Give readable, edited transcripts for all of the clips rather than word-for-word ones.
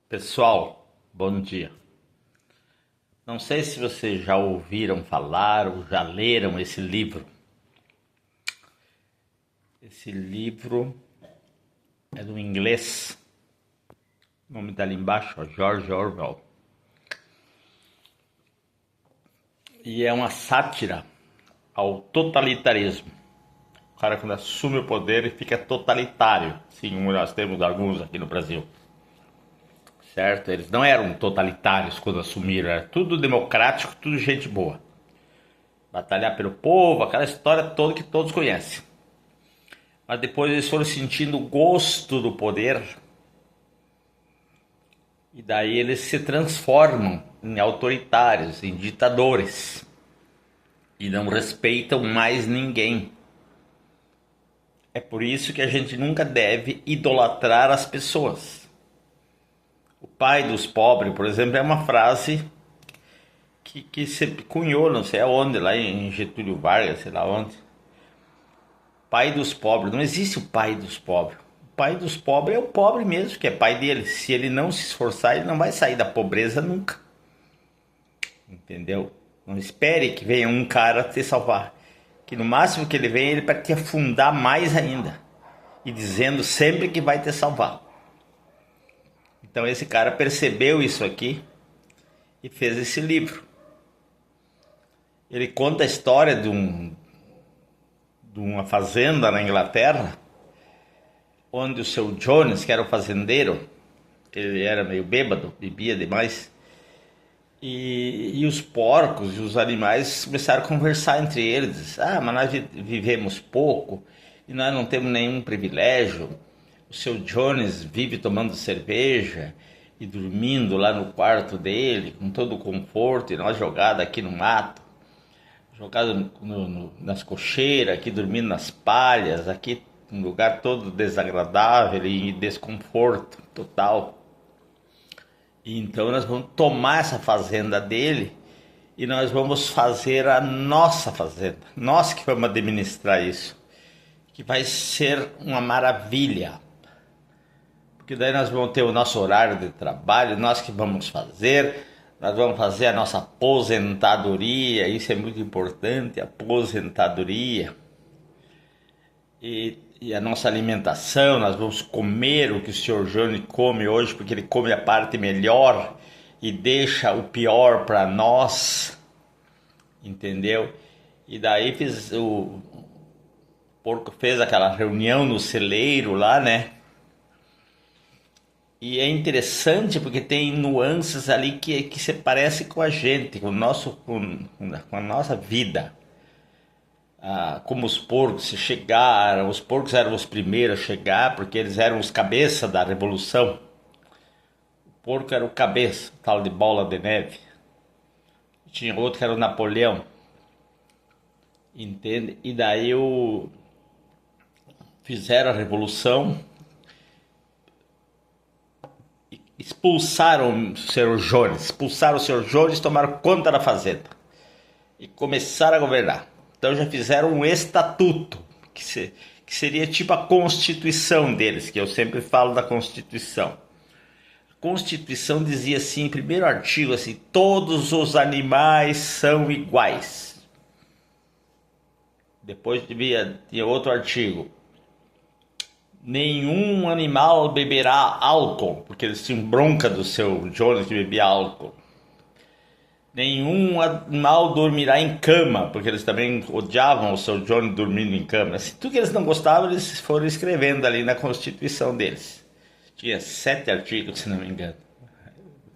Pessoal, bom dia. Não sei se vocês já ouviram falar ou já leram esse livro. Esse livro é do inglês. O nome está ali embaixo, ó, George Orwell. E é uma sátira ao totalitarismo. O cara quando assume o poder e fica totalitário. Sim, nós temos alguns aqui no Brasil. Certo? Eles não eram totalitários quando assumiram, era tudo democrático, tudo gente boa. Batalhar pelo povo, aquela história toda que todos conhecem. Mas depois eles foram sentindo o gosto do poder e daí eles se transformam em autoritários, em ditadores e não respeitam mais ninguém. É por isso que a gente nunca deve idolatrar as pessoas. O pai dos pobres, por exemplo, é uma frase que se cunhou, não sei aonde, lá em Getúlio Vargas, sei lá onde. Pai dos pobres, não existe o pai dos pobres. O pai dos pobres é o pobre mesmo, que é pai dele. Se ele não se esforçar, ele não vai sair da pobreza nunca. Entendeu? Não espere que venha um cara te salvar. Que no máximo que ele vem, ele para te afundar mais ainda. E dizendo sempre que vai te salvar. Então esse cara percebeu isso aqui e fez esse livro. Ele conta a história de uma fazenda na Inglaterra, onde o seu Jones, que era o fazendeiro, ele era meio bêbado, bebia demais, e os porcos e os animais começaram a conversar entre eles. Ah, mas nós vivemos pouco e nós não temos nenhum privilégio. O seu Jones vive tomando cerveja e dormindo lá no quarto dele, com todo o conforto, e nós jogados aqui no mato, jogados nas cocheiras, aqui dormindo nas palhas, aqui um lugar todo desagradável e desconforto total. E então nós vamos tomar essa fazenda dele e nós vamos fazer a nossa fazenda. Nós que vamos administrar isso, que vai ser uma maravilha. Porque daí nós vamos ter o nosso horário de trabalho, nós que vamos fazer, nós vamos fazer a nossa aposentadoria, isso é muito importante, aposentadoria. E a nossa alimentação, nós vamos comer o que o Sr. Johnny come hoje, porque ele come a parte melhor e deixa o pior para nós, entendeu? E daí o porco fez aquela reunião no celeiro lá, né? E é interessante porque tem nuances ali que se parece com a gente, com a nossa vida. Como os porcos chegaram, os porcos eram os primeiros a chegar porque eles eram os cabeças da revolução. O porco era o cabeça, tal de Bola de Neve. Tinha outro que era o Napoleão, entende? E daí fizeram a revolução, expulsaram o Sr. Jones, tomaram conta da fazenda e começaram a governar. Então já fizeram um estatuto, que seria tipo a Constituição deles, que eu sempre falo da Constituição. A Constituição dizia assim, primeiro artigo, assim, todos os animais são iguais. Depois tinha outro artigo, nenhum animal beberá álcool, porque eles tinham bronca do seu Jones que bebia álcool. Nenhum animal dormirá em cama, porque eles também odiavam o seu Johnny dormindo em cama. Assim, tudo que eles não gostavam, eles foram escrevendo ali na Constituição deles. Tinha 7 artigos, se não me engano.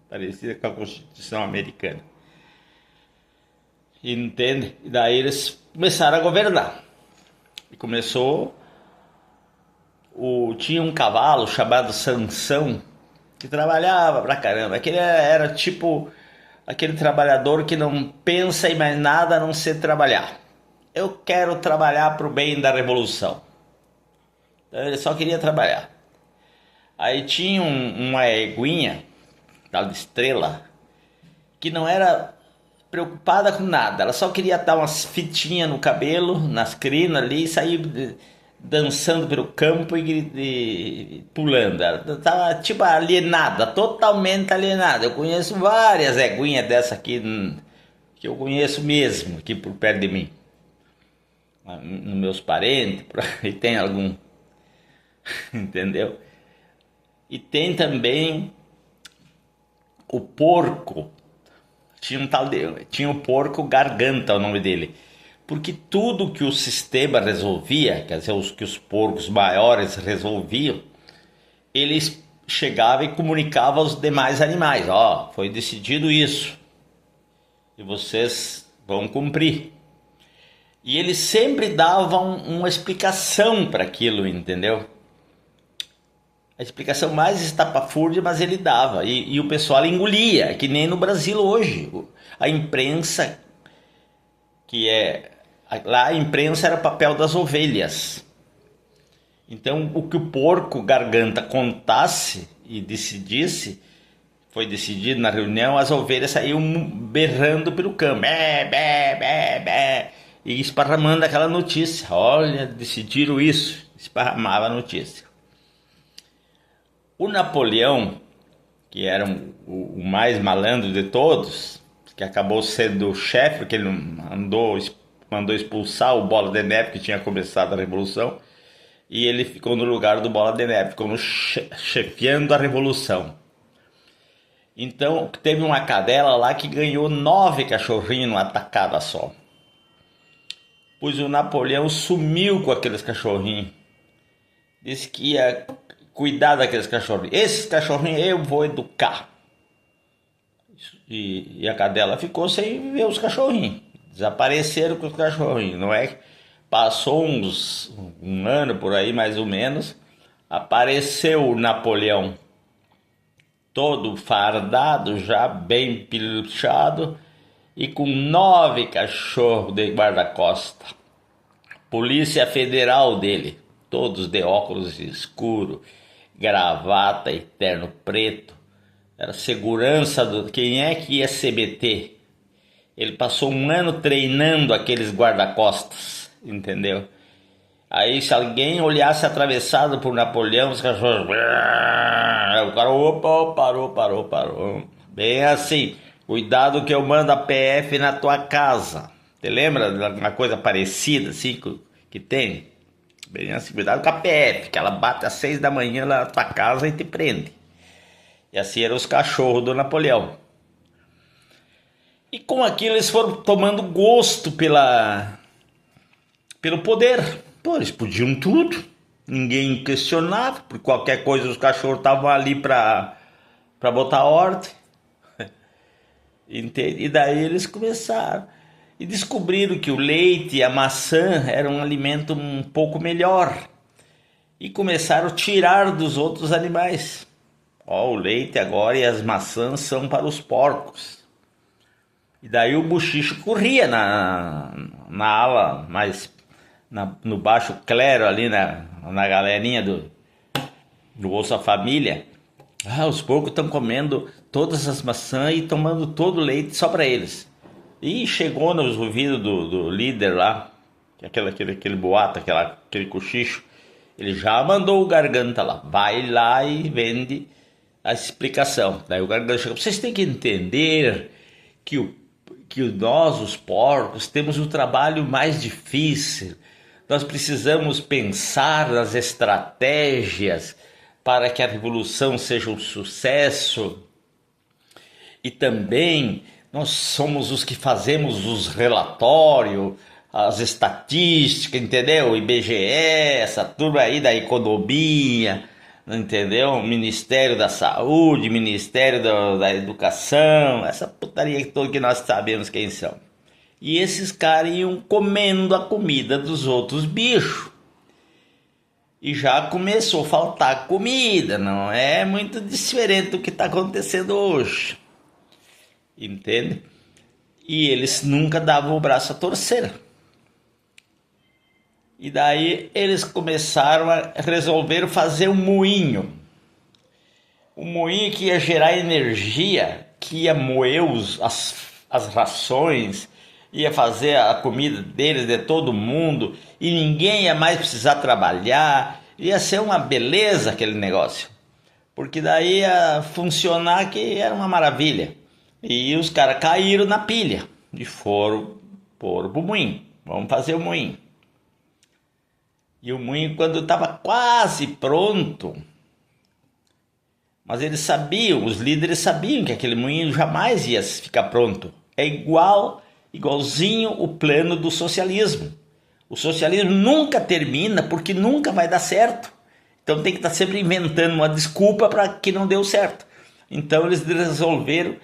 Parecia com a Constituição americana. Entende? E daí eles começaram a governar. E começou... Tinha um cavalo chamado Sansão, que trabalhava pra caramba. Aquele era tipo... aquele trabalhador que não pensa em mais nada a não ser trabalhar. Eu quero trabalhar para o bem da revolução. Então ele só queria trabalhar. Aí tinha uma eguinha, tal de Estrela, que não era preocupada com nada. Ela só queria dar umas fitinhas no cabelo, nas crinas ali, e sair dançando pelo campo e pulando. Ela tava tipo alienada, totalmente alienada. Eu conheço várias eguinhas dessa aqui, que eu conheço mesmo, aqui por perto de mim. Nos meus parentes, e tem algum, entendeu? E tem também o porco. Tinha o porco garganta, o nome dele. Porque tudo que o sistema resolvia, quer dizer, que os porcos maiores resolviam, eles chegavam e comunicavam aos demais animais: ó, foi decidido isso, e vocês vão cumprir. E eles sempre davam uma explicação para aquilo, entendeu? A explicação mais estapafúrdia, mas ele dava. E o pessoal engolia, que nem no Brasil hoje. A imprensa, que é... Lá a imprensa era o papel das ovelhas. Então, o que o porco garganta contasse e decidisse, foi decidido na reunião, as ovelhas saíam berrando pelo campo. Bé, bé, bé, bé, e esparramando aquela notícia. Olha, decidiram isso. Esparramava a notícia. O Napoleão, que era o mais malandro de todos, que acabou sendo o chefe, porque ele mandou expulsar o Bola de Neve, que tinha começado a Revolução, e ele ficou no lugar do Bola de Neve, ficou chefiando a Revolução. Então, teve uma cadela lá que ganhou 9 cachorrinhos numa tacada só. Pois o Napoleão sumiu com aqueles cachorrinhos. Disse que ia cuidar daqueles cachorrinhos. Esses cachorrinhos eu vou educar. E a cadela ficou sem ver os cachorrinhos. Desapareceram com os cachorrinhos, não é? Passou um ano por aí, mais ou menos. Apareceu o Napoleão, todo fardado, já bem pilchado, e com 9 cachorros de guarda-costa. Polícia Federal dele, todos de óculos escuro, gravata e terno preto. Era segurança do... Quem é que ia CBT? Ele passou um ano treinando aqueles guarda-costas, entendeu? Aí se alguém olhasse atravessado por Napoleão, os cachorros... O cara, opa, parou. Bem assim, cuidado que eu mando a PF na tua casa. Você lembra de alguma coisa parecida assim que tem? Bem assim, cuidado com a PF, que ela bate às 6 da manhã na tua casa e te prende. E assim eram os cachorros do Napoleão. E com aquilo eles foram tomando gosto pelo poder. Pô, eles podiam tudo. Ninguém questionava. Por qualquer coisa os cachorros estavam ali para botar ordem. Entende? E daí eles começaram. E descobriram que o leite e a maçã eram um alimento um pouco melhor. E começaram a tirar dos outros animais. Ó, o leite agora e as maçãs são para os porcos. E daí o buchicho corria na ala, mais no baixo clero ali, na galerinha do Bolsa Família. Ah, os porcos estão comendo todas as maçãs e tomando todo o leite só para eles. E chegou nos ouvidos do líder lá, aquele boato, aquele cochicho. Ele já mandou o Garganta lá, vai lá e vende a explicação. Daí o Garganta chegou: vocês têm que entender que nós, os porcos, temos o trabalho mais difícil. Nós precisamos pensar nas estratégias para que a revolução seja um sucesso. E também nós somos os que fazemos os relatórios, as estatísticas, entendeu? O IBGE, essa turma aí da economia, entendeu? Ministério da Saúde, Ministério da Educação, essa putaria toda que nós sabemos quem são. E esses caras iam comendo a comida dos outros bichos. E já começou a faltar comida, não é muito diferente do que está acontecendo hoje. Entende? E eles nunca davam o braço a torcer. E daí eles começaram a resolver fazer um moinho. Um moinho que ia gerar energia, que ia moer as rações, ia fazer a comida deles, de todo mundo, e ninguém ia mais precisar trabalhar, ia ser uma beleza aquele negócio, porque daí ia funcionar que era uma maravilha. E os caras caíram na pilha e foram pro moinho, vamos fazer o moinho. E o moinho, quando estava quase pronto, mas eles sabiam, os líderes sabiam que aquele moinho jamais ia ficar pronto. É igualzinho o plano do socialismo. O socialismo nunca termina porque nunca vai dar certo. Então tem que estar sempre inventando uma desculpa para que não deu certo. Então eles resolveram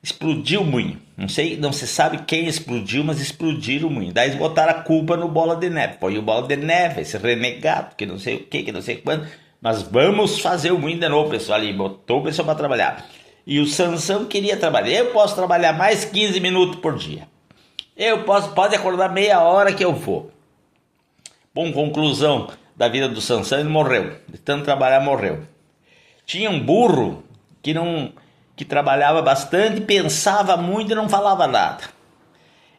explodir o moinho. Não se sabe quem explodiu, mas explodiram o moinho. Daí eles botaram a culpa no Bola de Neve. Foi o Bola de Neve, esse renegado, que não sei o que não sei quando. Mas vamos fazer o moinho de novo, pessoal. Ali botou o pessoal para trabalhar. E o Sansão queria trabalhar. Eu posso trabalhar mais 15 minutos por dia. Pode acordar meia hora que eu vou. Bom, conclusão da vida do Sansão, ele morreu. De tanto trabalhar, morreu. Tinha um burro que trabalhava bastante, pensava muito e não falava nada.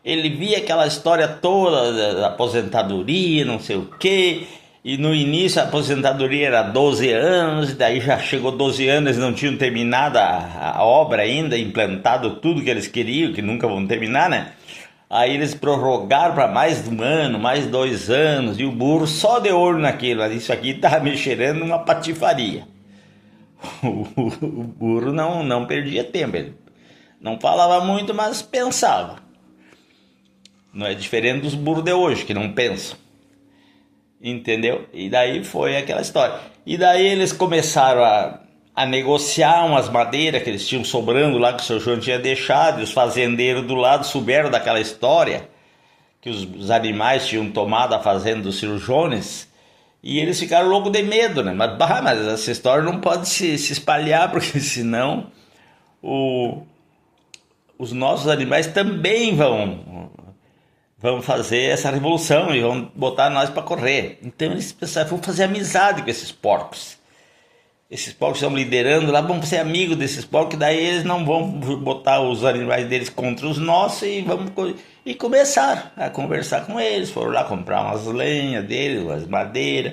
Ele via aquela história toda da aposentadoria, não sei o quê. E no início a aposentadoria era 12 anos, e daí já chegou 12 anos, eles não tinham terminado a obra ainda, implantado tudo que eles queriam, que nunca vão terminar, né? Aí eles prorrogaram para mais de um ano, mais 2 anos, e o burro só de olho naquilo. Isso aqui estava me cheirando uma patifaria. O burro não perdia tempo, ele não falava muito, mas pensava. Não é diferente dos burros de hoje, que não pensam. Entendeu? E daí foi aquela história. E daí eles começaram a negociar umas madeiras que eles tinham sobrando lá, que o seu João tinha deixado, e os fazendeiros do lado souberam daquela história, que os animais tinham tomado a fazenda dos Sr. Jones, e eles ficaram loucos de medo, né? Mas essa história não pode se espalhar, porque senão os nossos animais também vão fazer essa revolução e vão botar nós para correr. Então eles pensaram, vamos fazer amizade com esses porcos. Esses porcos estão liderando lá, vamos ser amigos desses porcos, daí eles não vão botar os animais deles contra os nossos e começaram a conversar com eles. Foram lá comprar umas lenhas deles, umas madeiras,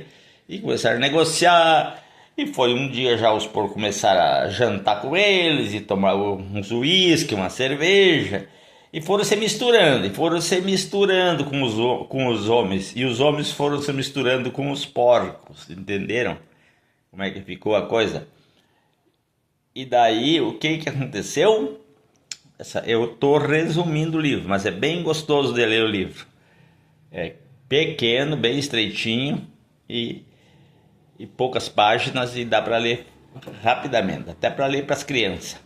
e começaram a negociar. E foi um dia já os porcos começaram a jantar com eles e tomar uns uísque, uma cerveja. E foram se misturando com os homens. E os homens foram se misturando com os porcos, entenderam? Como é que ficou a coisa? E daí, o que aconteceu? Eu estou resumindo o livro, mas é bem gostoso de ler o livro. É pequeno, bem estreitinho e poucas páginas, e dá para ler rapidamente, até para ler para as crianças.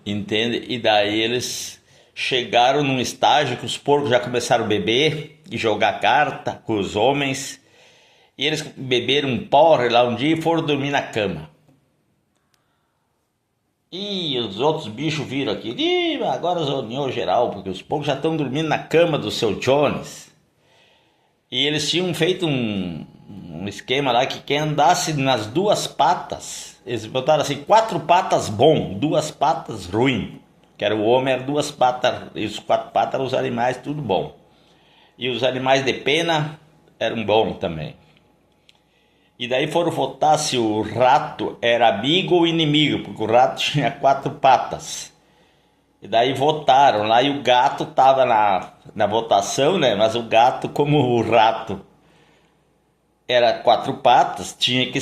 Entende? E daí eles chegaram num estágio que os porcos já começaram a beber e jogar carta com os homens. E eles beberam um porre lá um dia e foram dormir na cama. E os outros bichos viram aqui. E agora zoneou geral, porque os porcos já estão dormindo na cama do seu Jones. E eles tinham feito um esquema lá que quem andasse nas 2 patas, eles botaram assim 4 patas bom, 2 patas ruim. Que era o homem, era 2 patas, e os 4 patas eram os animais, tudo bom. E os animais de pena eram bons também. E daí foram votar se o rato era amigo ou inimigo, porque o rato tinha 4 patas. E daí votaram lá, e o gato estava na votação, né? Mas o gato, como o rato era 4 patas, tinha que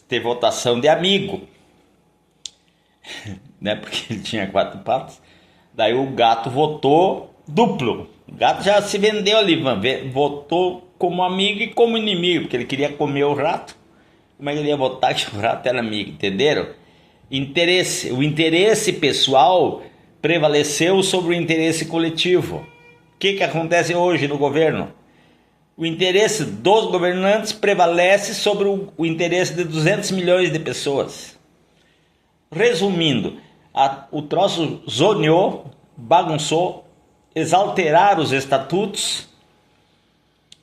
ter votação de amigo. Né? Porque ele tinha 4 patas. Daí o gato votou duplo. O gato já se vendeu ali, votou como amigo e como inimigo, porque ele queria comer o rato. Como é que ele ia votar que o rato era amigo, entenderam? O interesse pessoal prevaleceu sobre o interesse coletivo. O que acontece hoje no governo? O interesse dos governantes prevalece sobre o interesse de 200 milhões de pessoas. Resumindo, o troço zoneou, bagunçou, exalteraram os estatutos,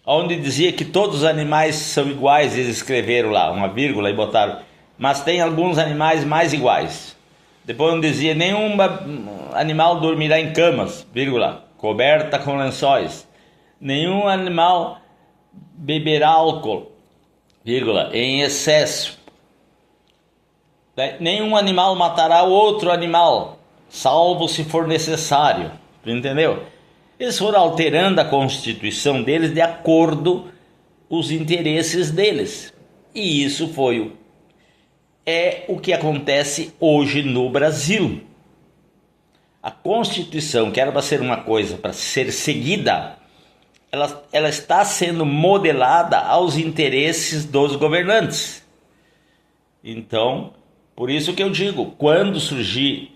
onde dizia que todos os animais são iguais. Eles escreveram lá uma vírgula e botaram, mas tem alguns animais mais iguais. Depois não dizia, nenhum animal dormirá em camas, vírgula. coberta com lençóis. Nenhum animal beberá álcool, vírgula, em excesso. Nenhum animal matará outro animal, salvo se for necessário. Entendeu? Eles foram alterando a constituição deles de acordo com os interesses deles. E isso é o que acontece hoje no Brasil. A Constituição, que era para ser uma coisa para ser seguida, ela está sendo modelada aos interesses dos governantes. Então, por isso que eu digo, quando surgir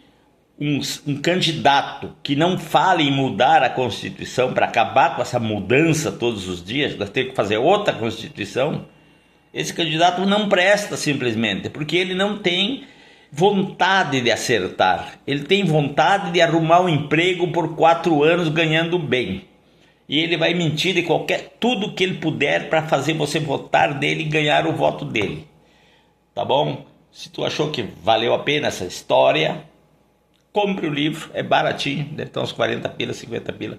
um candidato que não fale em mudar a Constituição para acabar com essa mudança todos os dias, nós temos que fazer outra Constituição, esse candidato não presta simplesmente, porque ele não tem vontade de acertar. Ele tem vontade de arrumar um emprego por 4 anos ganhando bem. E ele vai mentir de tudo que ele puder para fazer você votar nele e ganhar o voto dele. Tá bom? Se tu achou que valeu a pena essa história, compre o livro, é baratinho, deve ter uns 40 pila, 50 pila.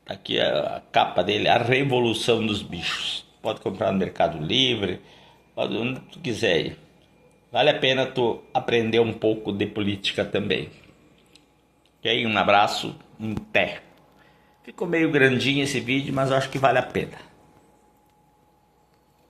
Tá aqui a capa dele, A Revolução dos Bichos. Pode comprar no Mercado Livre, pode onde tu quiser ir. Vale a pena tu aprender um pouco de política também. Ok? Um abraço, até. Ficou meio grandinho esse vídeo, mas eu acho que vale a pena.